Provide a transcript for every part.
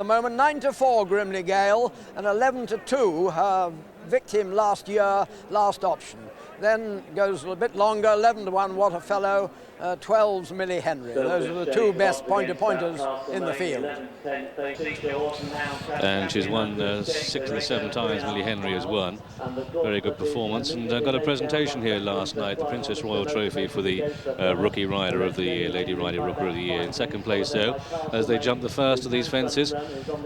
The moment 9-4 Grimley Gale and 11-2 her victim last year, last option. Then goes a bit longer, 11-1 What a Fellow, 12's Millie Henry. Those are the two best pointers in the field. And she's won 6 of the 7 times Millie Henry has won. Very good performance, and got a presentation here last night, the Princess Royal Trophy for the Rookie Rider of the Year, Lady Rider Rooker of the Year. In second place, though, as they jump the first of these fences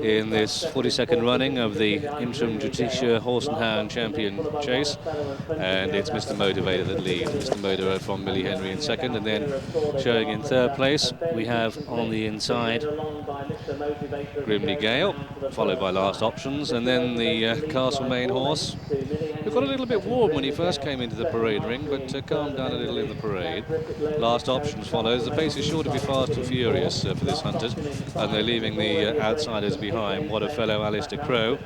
in this 42nd running of the Intrum Justitia Horse and Hound Champion Chase. And it's Mr. Motivator that leads. Mr. Motivator from Millie Henry in second, and then showing in third place we have on the inside Grimley Gale, followed by Last Options, and then the Castlemaine horse, who got a little bit warm when he first came into the parade ring, but calmed down a little in the parade. Last Options follows. The pace is sure to be fast and furious for this Hunters, and they're leaving the outsiders behind. What a Fellow, Alistair Crow,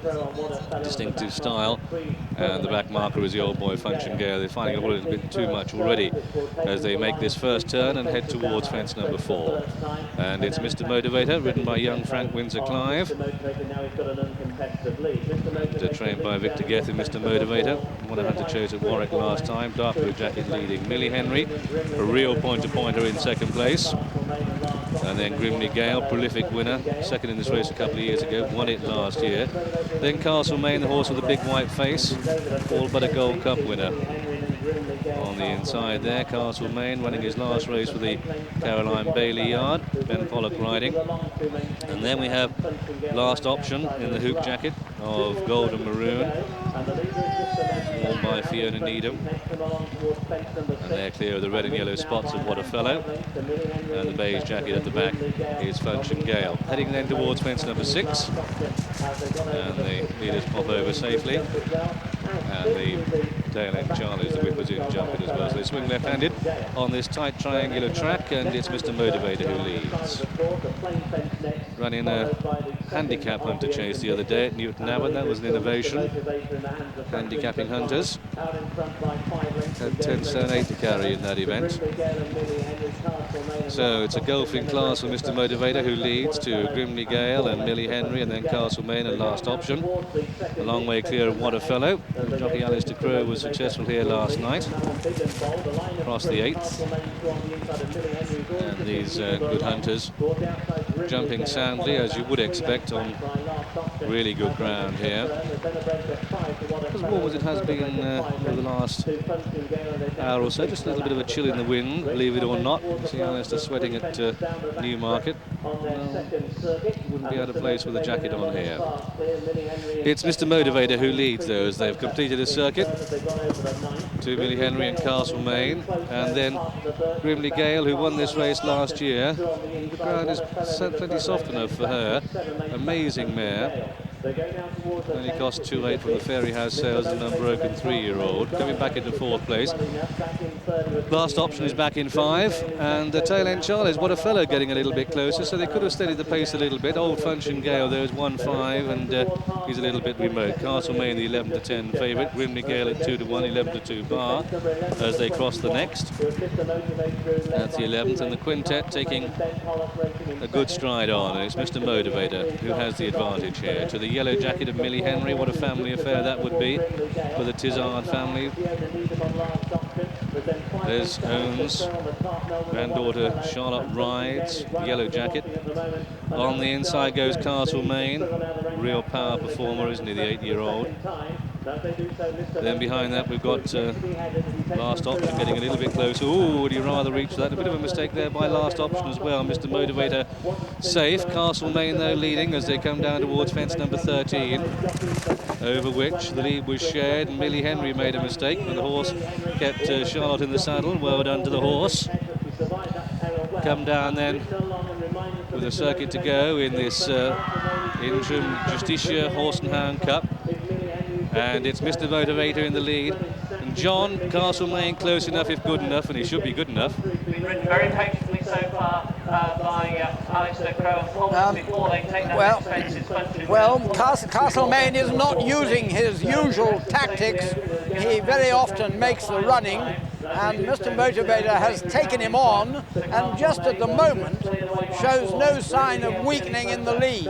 distinctive style, and the back marker is the old boy Function Gale. They're finding it a little bit too much already as they make this first turn and head towards fence number 4. And it's Mr. Motivator, ridden by young Frank Windsor-Clive, and trained by Victor Gethin. Mr. Motivator, one Hunter chose at Warwick last time. Dark blue jacket leading Millie Henry, a real pointer in second place. And then Grimley Gale, prolific winner, second in this race a couple of years ago, won it last year. Then Castlemaine, the horse with the big white face, all but a Gold Cup winner. On the inside there, Castlemaine running his last race for the Caroline Bailey yard, Ben Pollock riding. And then we have Last Option in the hoop jacket of gold and maroon, worn by Fiona Needham. And they're clear of the red and yellow spots of What a Fellow. And the beige jacket at the back is Function Gale. Heading then towards fence number 6. And the leaders pop over safely. And the tail end Charlie's the whippers in jumping as well. So they swing left-handed on this tight triangular track, and it's Mr. Motivator who leads. Running a handicap hunter chase the other day at Newton Abbot. That was an innovation. Handicapping hunters. Had 10 stone 8 to carry in that event. So it's a golfing class for Mr. Motivator, who leads to Grimley Gale and Millie Henry, and then Castlemaine and Last Option. A long way clear of What a Fellow. Jockey Alistair Crow was successful here last night. Across the 8th. And these good hunters jumping soundly, as you would expect, on really good ground here. As warm as it has been over the last hour or so, just a little bit of a chill in the wind, believe it or not. You see Alistair sweating at Newmarket. Wouldn't be out of place with a jacket on here. It's Mr. Motivator who leads, though, as they've completed a circuit to Millie Henry and Castlemaine, and then Grimley Gale, who won this race last year. The ground is plenty soft enough for her. Amazing mare. Only cost 2.8 from the Fairy House sales, an unbroken 3-year-old. Coming back into 4th place. Last Option is back in 5, and the tail end Charlie's What a Fellow getting a little bit closer, so they could have steadied the pace a little bit. Old Function Gale, there is 1-5, and he's a little bit remote. Castlemaine, the 11-10 favourite. Grimley Gale at 2-1, 11-2 bar as they cross the next. That's the 11th, and the quintet taking a good stride on. And it's Mr. Motivator who has the advantage here. To the yellow jacket of Millie Henry, what a family affair that would be for the Tizard family. There's Owens, granddaughter Charlotte rides, yellow jacket. On the inside goes Castlemaine, real power performer, isn't he, the 8-year-old. Then behind that we've got Last Option getting a little bit closer. Ooh, would you rather reach that? A bit of a mistake there by Last Option as well. Mr. Motivator safe. Castlemaine, though, leading as they come down towards fence number 13, over which the lead was shared. Millie Henry made a mistake, but the horse kept Charlotte in the saddle. Well done to the horse. Come down then with a circuit to go in this Intrum Justitia Horse and Hound Cup. And it's Mr. Motivator in the lead. And John, Castlemaine close enough if good enough, and he should be good enough. Been ridden very patiently so far by Alistair Crow and Pollock before they take that expensive. Well, Castlemaine is not using his usual tactics. He very often makes the running and Mr. Motivator has taken him on, and just at the moment shows no sign of weakening in the lead.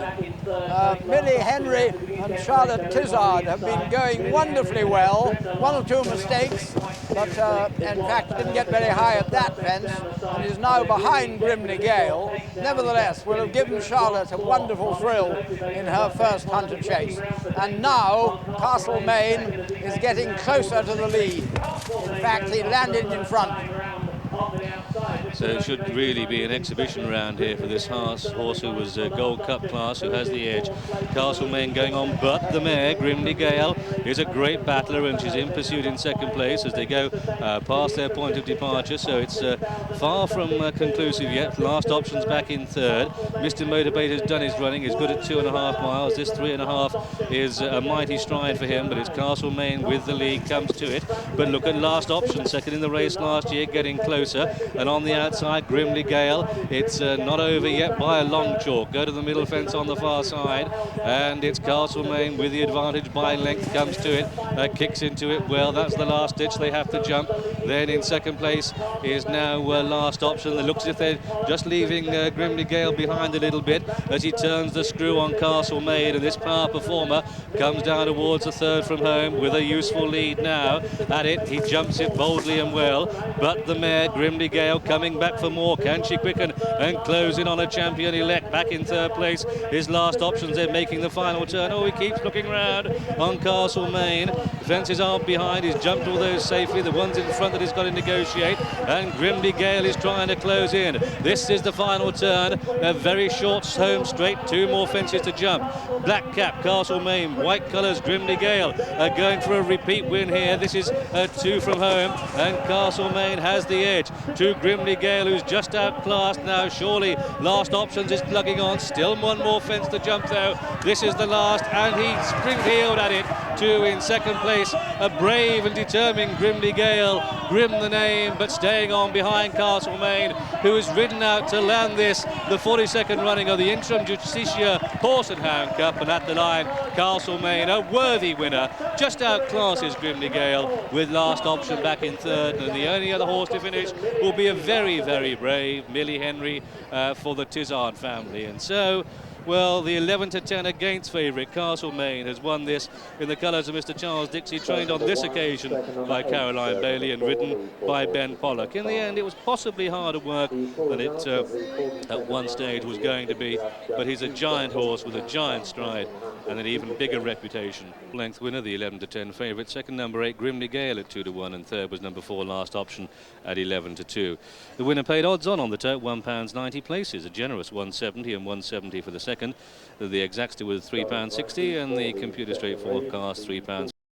Millie Henry and Charlotte Tizard have been going wonderfully well. One or two mistakes, but in fact didn't get very high at that fence, and is now behind Grimly Gale. Nevertheless, will have given Charlotte a wonderful thrill in her first hunter chase. And now Castlemaine is getting closer to the lead. In fact, he landed in front. So it should really be an exhibition round here for this horse who was Gold Cup class, who has the edge. Castlemaine going on, but the mare, Grimly Gale, is a great battler, and she's in pursuit in second place as they go past their point of departure. So it's far from conclusive yet. Last option's back in third. Mr. Motivator's done his running. He's good at 2.5 miles. This 3.5 is a mighty stride for him, but it's Castlemaine with the lead, comes to it. But look at last option, second in the race last year, getting closer. And on the outside, Grimly Gale. It's not over yet by a long chalk. Go to the middle fence on the far side, and it's Castlemaine with the advantage by length, comes to it, kicks into it well. That's the last ditch, they have to jump. Then in second place is now last option. It looks as if they're just leaving Grimly Gale behind a little bit as he turns the screw on Castlemaine, and this power performer comes down towards the third from home with a useful lead now at it. He jumps it boldly and well, but the mare, Grimly Gale, coming back for more. Can she quicken and close in on a champion elect? Back in third place, his last options. They're making the final turn. Oh, he keeps looking round on Castlemaine. Fences are behind. He's jumped all those safely. The ones in front that he's got to negotiate. And Grimly Gale is trying to close in. This is the final turn. A very short home straight. Two more fences to jump. Black cap, Castlemaine. White colours, Grimly Gale. Going for a repeat win here. This is two from home. And Castlemaine has the edge to Grimly Gale, who's just outclassed now. Surely last options is plugging on. Still one more fence to jump though. This is the last, and he spring-heeled at it to in second place. A brave and determined Grimly Gale. Grim the name, but staying on behind Castlemaine, who has ridden out to land this, the 42nd running of the Intrum Justitia Horse and Hound Cup, and at the line, Castlemaine, a worthy winner, just outclasses Grimly Gale with last option back in third, and the only other horse to finish will be a very, very brave Millie Henry for the Tizard family. And so, well, the 11-10 against favourite Castlemaine has won this in the colours of Mr. Charles Dixie, trained on this occasion by Caroline Bailey and ridden by Ben Pollock. In the end, it was possibly harder work than it at one stage was going to be, but he's a giant horse with a giant stride and an even bigger reputation. Length winner, the 11-10 favourite. Second, number 8, Grimly Gale at 2-1, and third was number 4, last option at 11-2. The winner paid odds on the tote, £1.90. Places a generous 170 and 170 for the second. The exacta was £3.60, and the computer straight forecast £3.